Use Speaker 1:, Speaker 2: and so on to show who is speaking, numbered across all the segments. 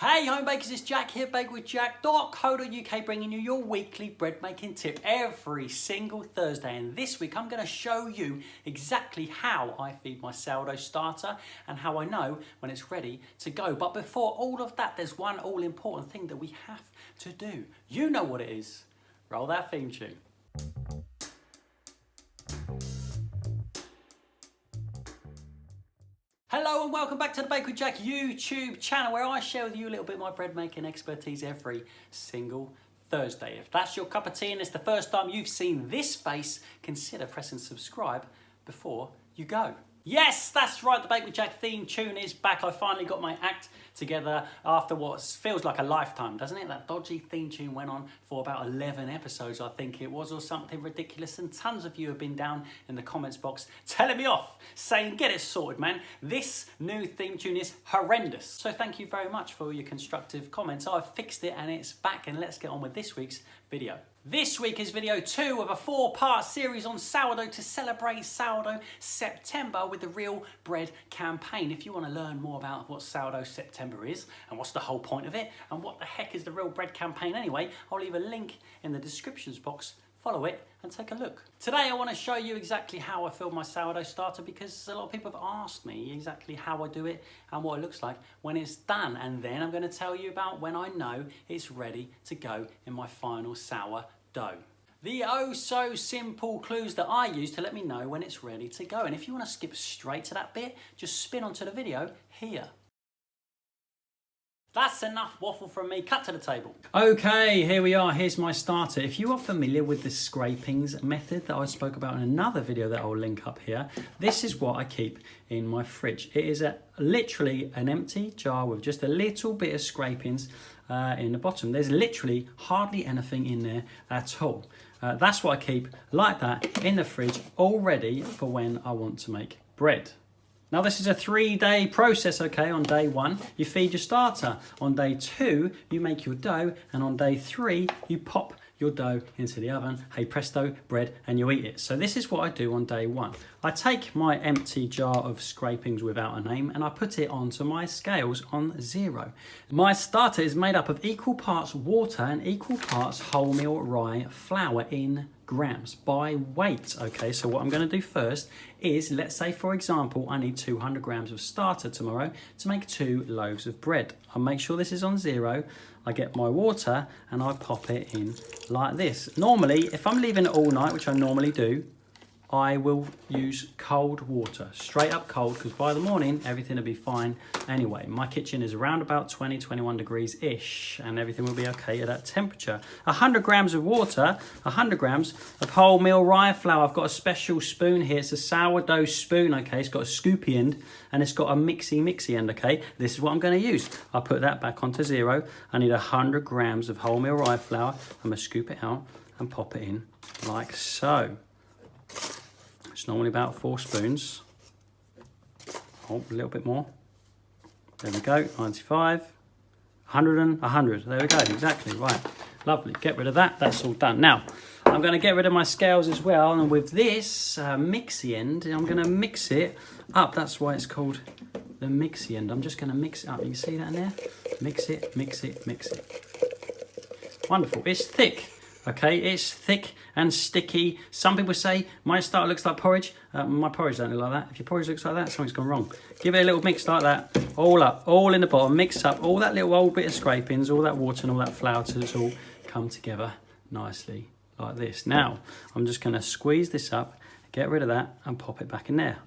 Speaker 1: Hey home bakers, it's Jack here, bakewithjack.co.uk, bringing you your weekly bread making tip every single Thursday. And this week I'm going to show you exactly how I feed my sourdough starter and how I know when it's ready to go. But before all of that, there's one all important thing that we have to do. You know what it is. Roll that theme tune. Hello and welcome back to the Bake with Jack YouTube channel, where I share with you a little bit of my bread making expertise every single Thursday. If that's your cup of tea and it's the first time you've seen this face, consider pressing subscribe before you go. Yes, that's right, the Bake with Jack theme tune is back. I finally got my act together after what feels like a lifetime, doesn't it? That dodgy theme tune went on for about 11 episodes, I think it was, or something ridiculous. And tons of you have been down in the comments box telling me off, saying, get it sorted, man. This new theme tune is horrendous. So thank you very much for your constructive comments. I've fixed it and it's back, and let's get on with this week's video. This week is video 2 of a 4-part series on sourdough to celebrate Sourdough September with the Real Bread campaign. If you want to learn more about what Sourdough September is and what's the whole point of it and what the heck is the Real Bread campaign anyway, I'll leave a link in the descriptions box. Follow it and take a look. Today I want to show you exactly how I fill my sourdough starter, because a lot of people have asked me exactly how I do it and what it looks like when it's done. And then I'm going to tell you about when I know it's ready to go in my final sourdough. The oh so simple clues that I use to let me know when it's ready to go. And if you want to skip straight to that bit, just spin onto the video here. That's enough waffle from me, cut to the table. Okay, here we are, here's my starter. If you are familiar with the scrapings method that I spoke about in another video that I'll link up here, this is what I keep in my fridge. It is literally an empty jar with just a little bit of scrapings in the bottom. There's literally hardly anything in there at all. That's what I keep like that in the fridge, all ready for when I want to make bread. Now this is a 3-day process, okay? On day 1, you feed your starter. On day 2, you make your dough. And on day 3, you pop your dough into the oven. Hey presto, bread, and you eat it. So this is what I do on day 1. I take my empty jar of scrapings without a name and I put it onto my scales on 0. My starter is made up of equal parts water and equal parts wholemeal rye flour in grams by weight. Okay, so what I'm going to do first is, let's say for example I need 200 grams of starter tomorrow to make 2 loaves of bread. I'll make sure this is on 0. I get my water and I pop it in like this. Normally, if I'm leaving it all night, which I normally do, I will use cold water, straight up cold, because by the morning everything will be fine anyway. My kitchen is around about 20-21 degrees-ish and everything will be okay at that temperature. 100 grams of water, 100 grams of wholemeal rye flour. I've got a special spoon here. It's a sourdough spoon, okay? It's got a scoopy end and it's got a mixy end, okay? This is what I'm going to use. I'll put that back onto 0. I need 100 grams of wholemeal rye flour. I'm going to scoop it out and pop it in like so. It's normally about 4 spoons. Oh, a little bit more. There we go, 95, 100 and 100. There we go, exactly, right. Lovely, get rid of that, that's all done. Now, I'm going to get rid of my scales as well, and with this mixy end, I'm going to mix it up. That's why it's called the mixy end. I'm just going to mix it up. You can see that in there? Mix it, mix it, mix it. Wonderful, it's thick. Okay, it's thick and sticky. Some people say my starter looks like porridge. My porridge don't look like that. If your porridge looks like that, something's gone wrong. Give it a little mix like that, all up, all in the bottom. Mix up all that little old bit of scrapings, all that water and all that flour till it's all come together nicely like this. Now, I'm just going to squeeze this up, get rid of that and pop it back in there.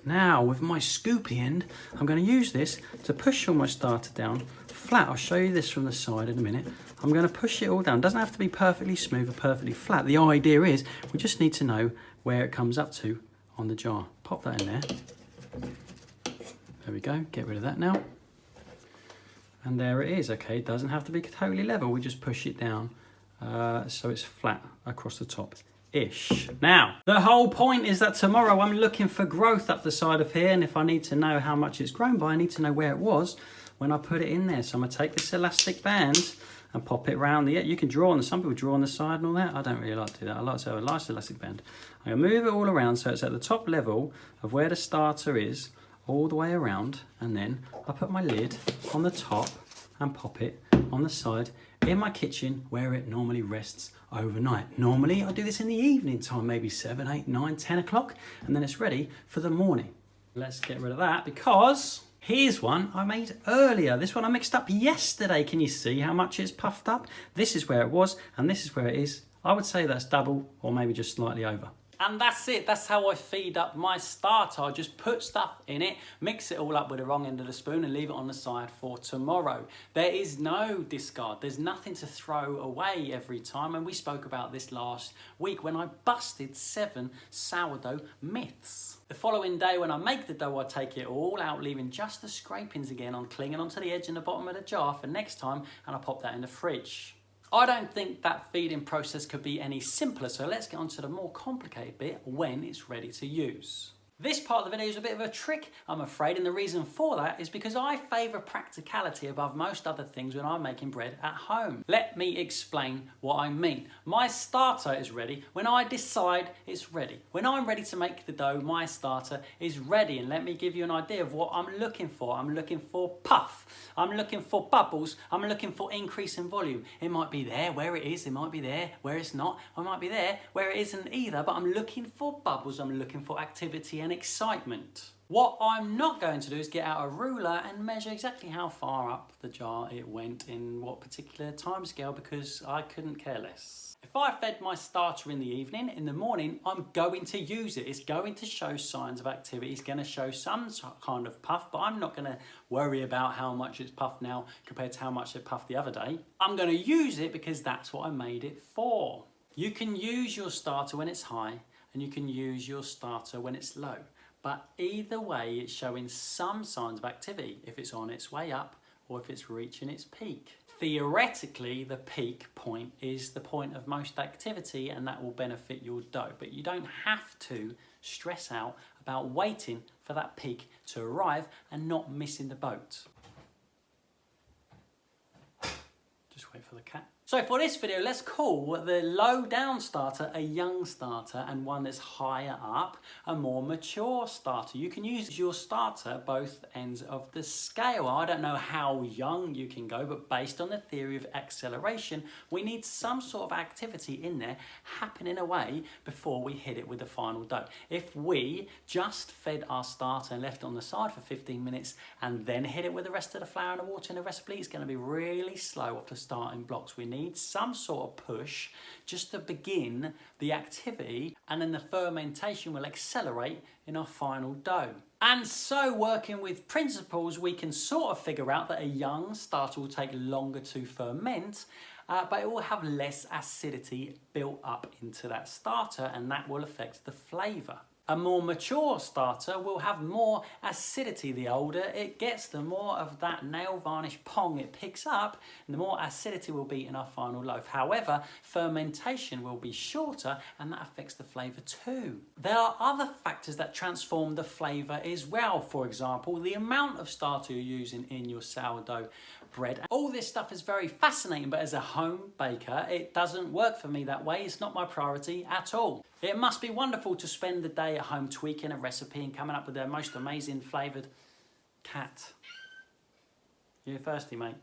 Speaker 1: Now, with my scoopy end, I'm going to use this to push all my starter down flat. I'll show you this from the side in a minute. I'm going to push it all down. It doesn't have to be perfectly smooth or perfectly flat. The idea is we just need to know where it comes up to on the jar. Pop that in there. There we go. Get rid of that now. And there it is. Okay, it doesn't have to be totally level. We just push it down so it's flat across the top. Ish. Now, the whole point is that tomorrow I'm looking for growth up the side of here, and if I need to know how much it's grown by, I need to know where it was when I put it in there. So I'm going to take this elastic band and pop it around the, you can draw on, some people draw on the side and all that. I don't really like to do that. I like to have a nice elastic band. I'm going to move it all around so it's at the top level of where the starter is, all the way around, and then I put my lid on the top and pop it on the side in my kitchen where it normally rests overnight. Normally I do this in the evening time, maybe 7, 8, 9, 10 o'clock, and then it's ready for the morning. Let's get rid of that because here's one I made earlier. This one I mixed up yesterday. Can you see how much it's puffed up? This is where it was and this is where it is. I would say that's double or maybe just slightly over. And that's it. That's how I feed up my starter. I just put stuff in it, mix it all up with the wrong end of the spoon and leave it on the side for tomorrow. There is no discard. There's nothing to throw away every time. And we spoke about this last week when I busted 7 sourdough myths. The following day when I make the dough, I take it all out, leaving just the scrapings again on clinging onto the edge and the bottom of the jar for next time, and I pop that in the fridge. I don't think that feeding process could be any simpler, so let's get on to the more complicated bit when it's ready to use. This part of the video is a bit of a trick, I'm afraid, and the reason for that is because I favour practicality above most other things when I'm making bread at home. Let me explain what I mean. My starter is ready when I decide it's ready. When I'm ready to make the dough, my starter is ready, and let me give you an idea of what I'm looking for. I'm looking for puff, I'm looking for bubbles, I'm looking for increase in volume. It might be there where it is, it might be there where it's not, I might be there where it isn't either, but I'm looking for bubbles, I'm looking for activity and excitement. What I'm not going to do is get out a ruler and measure exactly how far up the jar it went in what particular time scale, because I couldn't care less. If I fed my starter in the evening, in the morning I'm going to use it. It's going to show signs of activity, it's going to show some kind of puff, but I'm not going to worry about how much it's puffed now compared to how much it puffed the other day. I'm going to use it because that's what I made it for. You can use your starter when it's high and you can use your starter when it's low. But either way, it's showing some signs of activity if it's on its way up or if it's reaching its peak. Theoretically, the peak point is the point of most activity and that will benefit your dough. But you don't have to stress out about waiting for that peak to arrive and not missing the boat. Just wait for the cat. So for this video, let's call the low down starter a young starter and one that's higher up a more mature starter. You can use your starter both ends of the scale. I don't know how young you can go, but based on the theory of acceleration, we need some sort of activity in there happening away before we hit it with the final dough. If we just fed our starter and left it on the side for 15 minutes and then hit it with the rest of the flour and the water in the recipe, it's going to be really slow off the starting blocks. We need some sort of push just to begin the activity, and then the fermentation will accelerate in our final dough. And so, working with principles, we can sort of figure out that a young starter will take longer to ferment, but it will have less acidity built up into that starter, and that will affect the flavour. A more mature starter will have more acidity. The older it gets, the more of that nail varnish pong it picks up, and the more acidity will be in our final loaf. However, fermentation will be shorter, and that affects the flavour too. There are other factors that transform the flavour as well. For example, the amount of starter you're using in your sourdough bread. All this stuff is very fascinating, but as a home baker, it doesn't work for me that way. It's not my priority at all. It must be wonderful to spend the day at home tweaking a recipe and coming up with the most amazing flavoured cat. You thirsty, mate?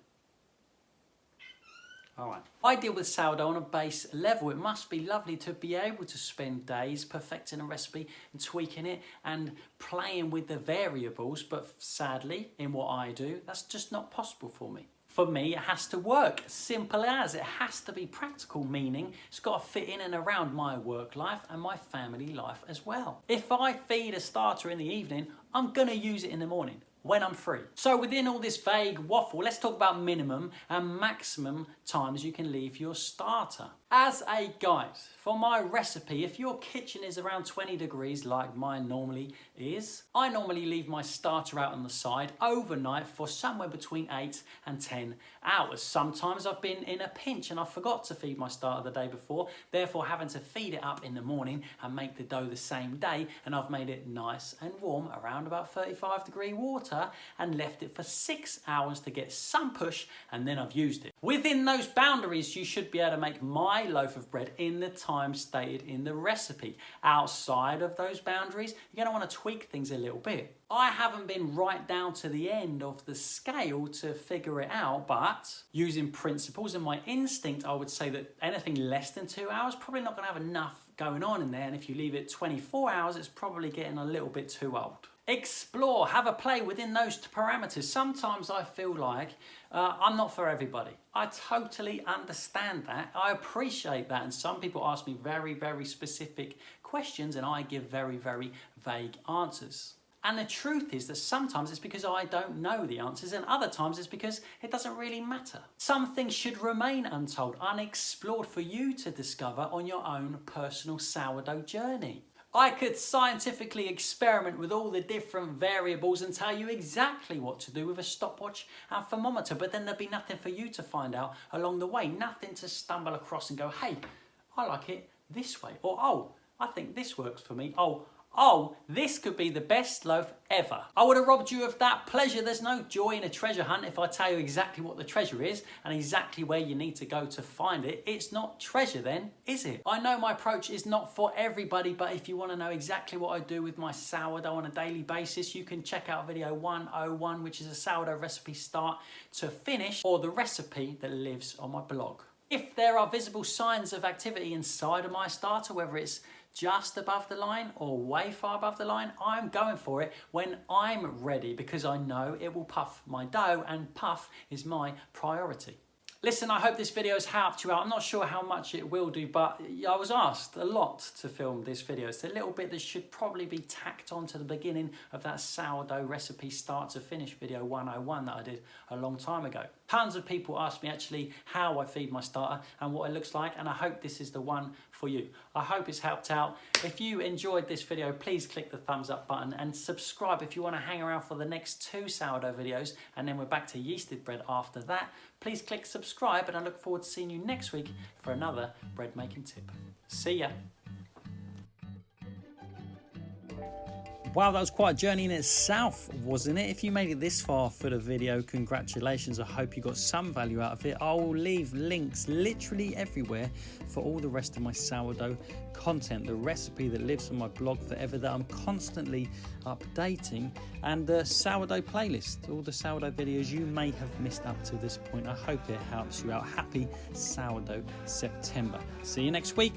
Speaker 1: All right. I deal with sourdough on a base level. It must be lovely to be able to spend days perfecting a recipe and tweaking it and playing with the variables, but sadly, in what I do, that's just not possible for me. For me, it has to work, simple as. It has to be practical, meaning it's got to fit in and around my work life and my family life as well. If I feed a starter in the evening, I'm going to use it in the morning when I'm free. So within all this vague waffle, let's talk about minimum and maximum times you can leave your starter. As a guide, for my recipe, if your kitchen is around 20 degrees like mine normally is, I normally leave my starter out on the side overnight for somewhere between 8 and 10 hours. Sometimes I've been in a pinch and I forgot to feed my starter the day before, therefore having to feed it up in the morning and make the dough the same day, and I've made it nice and warm around about 35-degree water and left it for 6 hours to get some push, and then I've used it. Within those boundaries, you should be able to make my my loaf of bread in the time stated in the recipe. Outside of those boundaries, you're going to want to tweak things a little bit. I haven't been right down to the end of the scale to figure it out, but using principles and my instinct, I would say that anything less than 2 hours, probably not going to have enough going on in there. And if you leave it 24 hours, it's probably getting a little bit too old. Explore, have a play within those parameters. Sometimes I feel like I'm not for everybody. I totally understand that. I appreciate that. And some people ask me very, very specific questions and I give very, very vague answers. And the truth is that sometimes it's because I don't know the answers and other times it's because it doesn't really matter. Some things should remain untold, unexplored for you to discover on your own personal sourdough journey. I could scientifically experiment with all the different variables and tell you exactly what to do with a stopwatch and thermometer, but then there'd be nothing for you to find out along the way, nothing to stumble across and go, hey, I like it this way, or oh, I think this works for me, oh, this could be the best loaf ever. I would have robbed you of that pleasure. There's no joy in a treasure hunt if I tell you exactly what the treasure is and exactly where you need to go to find it. It's not treasure then, is it? I know my approach is not for everybody, but if you want to know exactly what I do with my sourdough on a daily basis, you can check out video 101, which is a sourdough recipe start to finish, or the recipe that lives on my blog. If there are visible signs of activity inside of my starter, whether it's just above the line or way far above the line, I'm going for it when I'm ready because I know it will puff my dough and puff is my priority. Listen, I hope this video has helped you out. I'm not sure how much it will do, but I was asked a lot to film this video. It's a little bit that should probably be tacked on to the beginning of that sourdough recipe start to finish video 101 that I did a long time ago. Tons of people ask me actually how I feed my starter and what it looks like, and I hope this is the one for you. I hope it's helped out. If you enjoyed this video, please click the thumbs up button and subscribe if you want to hang around for the next 2 sourdough videos, and then we're back to yeasted bread after that. Please click subscribe, and I look forward to seeing you next week for another bread making tip. See ya. Wow, that was quite a journey in itself, wasn't it? If you made it this far for the video, congratulations. I hope you got some value out of it. I will leave links literally everywhere for all the rest of my sourdough content, the recipe that lives on my blog forever that I'm constantly updating, and the sourdough playlist, all the sourdough videos you may have missed up to this point. I hope it helps you out. Happy Sourdough September. See you next week.